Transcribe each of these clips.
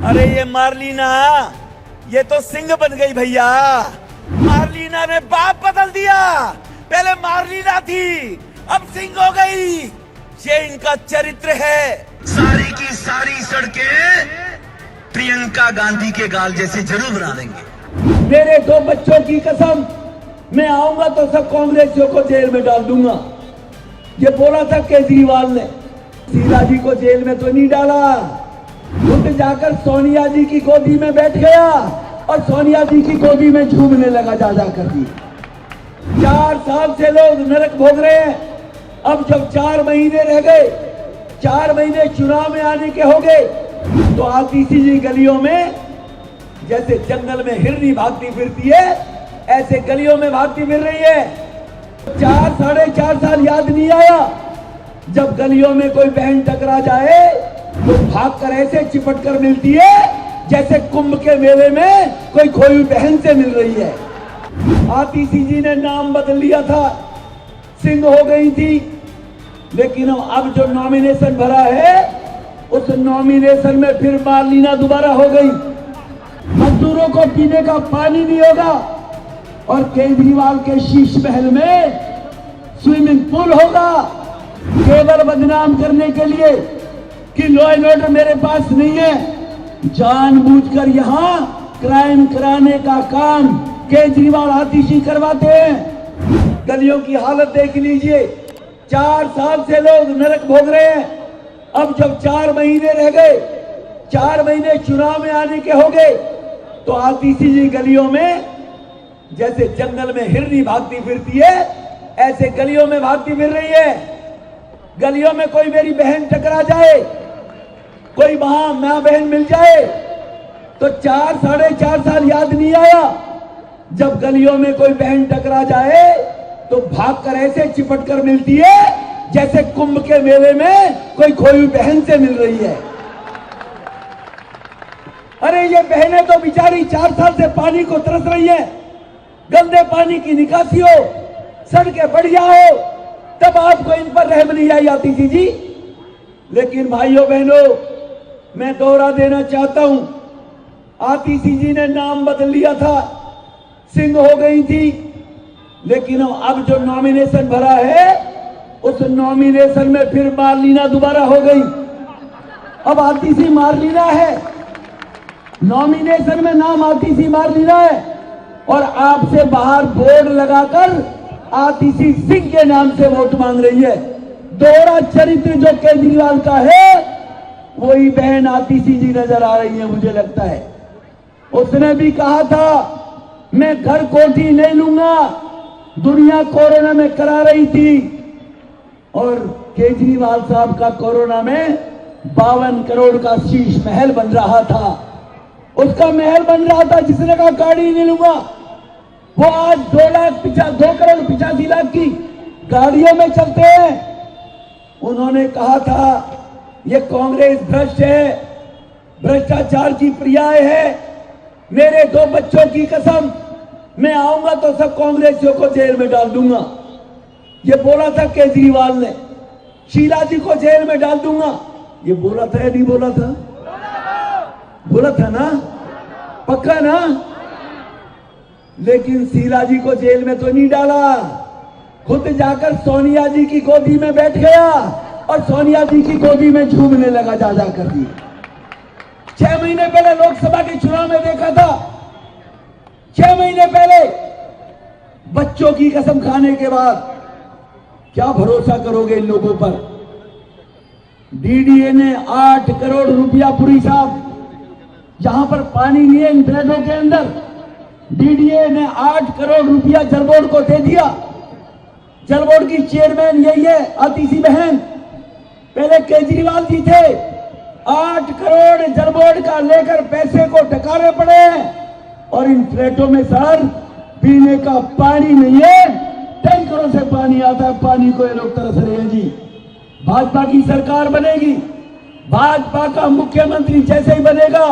अरे ये मार्लिना, ये तो सिंह बन गई भैया। मार्लिना ने बाप बदल दिया। पहले मार्लिना थी, अब सिंह हो गई। ये इनका चरित्र है। सारी की सारी सड़कें प्रियंका गांधी के गाल जैसे जरूर बना देंगे। मेरे दो बच्चों की कसम, मैं आऊंगा तो सब कांग्रेसियों को जेल में डाल दूंगा। ये बोला था केजरीवाल ने। शीला जी को जेल में तो नहीं डाला, खुद जाकर सोनिया जी की गोदी में बैठ गया और सोनिया जी की गोदी में झूमने लगा जा कर दी। 4 साल से लोग नरक भोग रहे हैं। अब जब 4 महीने रह गए, 4 महीने चुनाव में आने के हो गए, तो आतिशी जी गलियों में जैसे जंगल में हिरनी भागती फिरती है, ऐसे गलियों में भागती फिर रही है। 4-4.5 साल याद नहीं आया, जब गलियों में कोई बहन टकरा जाए तो भागकर ऐसे चिपट कर मिलती है जैसे कुंभ के मेले में कोई खोई बहन से मिल रही है। आतिशी जी ने नाम बदल लिया था, सिंह हो गई थी, लेकिन अब जो नॉमिनेशन भरा है उस नॉमिनेशन में फिर मार्लिना दोबारा हो गई। मजदूरों को पीने का पानी नहीं होगा और केजरीवाल के शीश महल में स्विमिंग पूल होगा, केवल बदनाम करने के लिए कि लॉ एंड ऑर्डर मेरे पास नहीं है। जानबूझकर यहां क्राइम कराने का काम केजरीवाल आतिशी करवाते हैं। गलियों की हालत देख लीजिए, 4 साल से लोग नरक भोग रहे हैं। अब जब 4 महीने रह गए, 4 महीने चुनाव में आने के हो गए, तो आतिशी जी गलियों में जैसे जंगल में हिरनी भागती फिरती है, ऐसे गलियों में भागती फिर रही है। गलियों में कोई मेरी बहन टकरा जाए, कोई वहां मां बहन मिल जाए, तो 4-4.5 साल याद नहीं आया, जब गलियों में कोई बहन टकरा जाए तो भागकर ऐसे चिपट कर मिलती है जैसे कुंभ के मेले में कोई खोई बहन से मिल रही है। अरे ये बहनें तो बेचारी 4 साल से पानी को तरस रही है। गंदे पानी की निकासी हो, सड़कें बढ़िया हो, तब आपको इन पर रहम नहीं आई आतिशी जी। लेकिन भाइयों बहनों, मैं दोहरा देना चाहता हूं, आतिशी जी ने नाम बदल लिया था, सिंह हो गई थी, लेकिन अब जो नॉमिनेशन भरा है उस नॉमिनेशन में फिर मार्लिना दोबारा हो गई। अब आतिशी मार्लिना है, नॉमिनेशन में नाम आतिशी मार्लिना है, और आपसे बाहर बोर्ड लगाकर आतिशी सिंह के नाम से वोट मांग रही है। दोहरा चरित्र जो केजरीवाल का है, वही बहन आतिशी जी नजर आ रही है, मुझे लगता है। उसने भी कहा था मैं घर कोठी नहीं लूंगा, दुनिया कोरोना में करा रही थी, और केजरीवाल साहब का कोरोना में 52 करोड़ का शीश महल बन रहा था। उसका महल बन रहा था, जिसने कहा गाड़ी नहीं लूंगा, वो आज 2 करोड़ 85 लाख की गाड़ियों में चलते हैं। उन्होंने कहा था ये कांग्रेस भ्रष्ट है, भ्रष्टाचार की पर्याय है। मेरे 2 बच्चों की कसम, मैं आऊंगा तो सब कांग्रेसियों को जेल में डाल दूंगा। ये बोला था केजरीवाल ने। शीला जी को जेल में डाल दूंगा, ये बोला था या नहीं बोला था? बोला था ना, पक्का ना? लेकिन शीला जी को जेल में तो नहीं डाला, खुद जाकर सोनिया जी की गोदी में बैठ गया और सोनिया जी की गोदी में झूमने लगा जा कर दी। 6 महीने पहले लोकसभा के चुनाव में देखा था, 6 महीने पहले बच्चों की कसम खाने के बाद क्या भरोसा करोगे इन लोगों पर? डीडीए ने 8 करोड़ रुपया, पुरी साहब, जहां पर पानी नहीं है इन फ्लैटों के अंदर, डीडीए ने 8 करोड़ रुपया जल बोर्ड को दे दिया। जल बोर्ड की चेयरमैन यही है आतिशी बहन, पहले केजरीवाल जी थे। 8 करोड़ जल बोर्ड का लेकर पैसे को टकारे पड़े हैं, और इन फ्लैटों में सर पीने का पानी नहीं है, टैंकरों से पानी आता है, पानी को ये लोग तरस रहे हैं जी। भाजपा की सरकार बनेगी, भाजपा का मुख्यमंत्री जैसे ही बनेगा,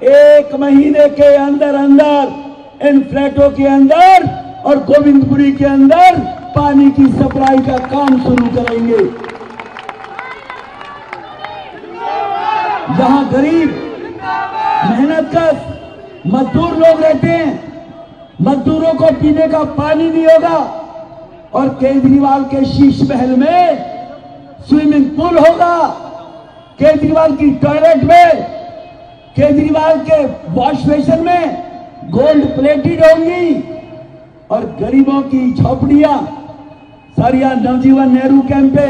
1 महीने के अंदर अंदर इन फ्लैटों के अंदर और गोविंदपुरी के अंदर पानी की सप्लाई का काम शुरू करेंगे। जहां गरीब मजदूर लोग रहते हैं, मजदूरों को पीने का पानी नहीं होगा। और केजरीवाल के शीश महल में स्विमिंग पूल होगा, केजरीवाल की टॉयलेट में, केजरीवाल के वॉश बेसिन में गोल्ड प्लेटेड होंगी। और गरीबों की झोपड़ियां सारिया नवजीवन नेहरू कैंप पे,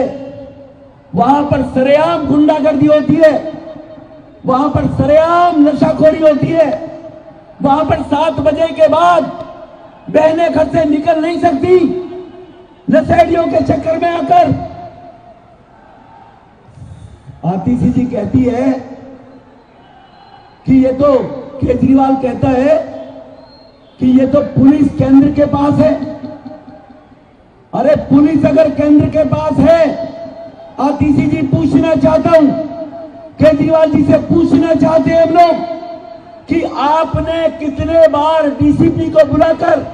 वहां पर सरेआम गुंडागर्दी होती है, वहां पर सरेआम नशाखोरी होती है, वहां पर 7 बजे के बाद बहनें घर से निकल नहीं सकती नशेड़ियों के चक्कर में आकर। आतिशी जी कहती है कि ये तो केजरीवाल कहता है कि ये तो पुलिस केंद्र के पास है। अरे पुलिस अगर केंद्र के पास है, आतिशी जी पूछना चाहता हूं, केजरीवाल जी से पूछना चाहते हैं हम लोग कि आपने कितने बार डीसीपी को बुलाकर,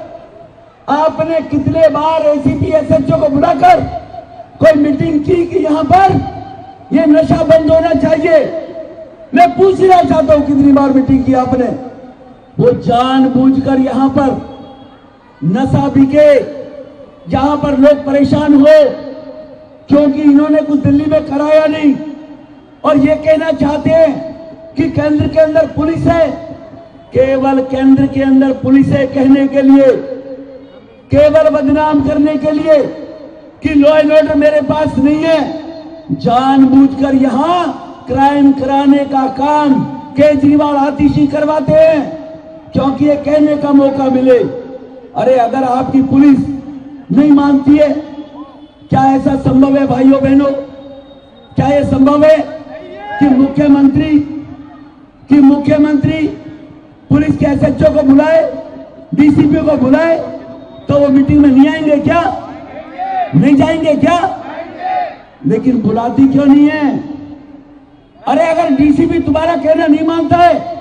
आपने कितने बार एसीपी एसएचओ को बुलाकर कोई मीटिंग की कि यहां पर ये नशा बंद होना चाहिए? मैं पूछना चाहता हूं कितनी बार मीटिंग की आपने? वो जानबूझकर यहां पर नशा बिके, जहां पर लोग परेशान हो क्योंकि इन्होंने कुछ दिल्ली में कराया नहीं, और ये कहना चाहते हैं कि केंद्र के अंदर पुलिस है। केवल केंद्र के अंदर पुलिस है कहने के लिए, केवल बदनाम करने के लिए कि लॉ एंड ऑर्डर मेरे पास नहीं है। जानबूझकर यहां क्राइम कराने का काम केजरीवाल आतिशी करवाते हैं क्योंकि ये कहने का मौका मिले। अरे अगर आपकी पुलिस नहीं मानती है, क्या ऐसा संभव है भाइयों बहनों? क्या यह संभव है कि मुख्यमंत्री पुलिस के एसएचओ को बुलाए, डीसीपी को बुलाए, तो वो मीटिंग में नहीं आएंगे क्या? नहीं जाएंगे क्या? लेकिन बुलाती क्यों नहीं है? अरे अगर डीसीपी तुम्हारा कहना नहीं मानता है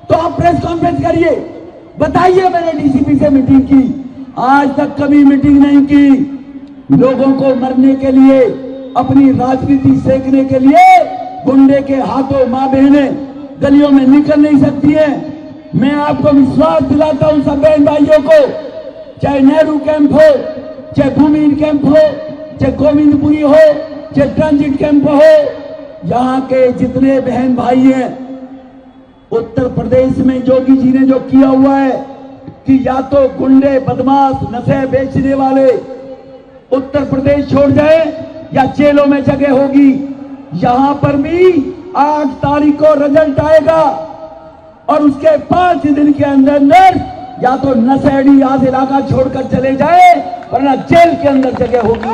तो आप प्रेस कॉन्फ्रेंस करिए, बताइए मैंने डीसीपी से मीटिंग की। आज तक कभी मीटिंग नहीं की। लोगों को मरने के लिए, अपनी राजनीति सेकने के लिए गुंडे के हाथों मां बहनें गलियों में निकल नहीं सकती है। मैं आपको विश्वास दिलाता हूं सब बहन भाइयों को, चाहे नेहरू कैंप हो, चाहे भूमिहीन कैंप हो, चाहे गोविंदपुरी हो, चाहे ट्रांजिट कैंप हो, यहां के जितने बहन भाई हैं, उत्तर प्रदेश में योगी जी ने जो किया हुआ है कि या तो गुंडे बदमाश नशे बेचने वाले उत्तर प्रदेश छोड़ जाए या जेलों में जगह होगी। यहां पर भी 8 तारीख को रिजल्ट आएगा और उसके 5 दिन के अंदर या तो नशेड़ी आज इलाका छोड़कर चले जाए वरना जेल के अंदर जगह होगी।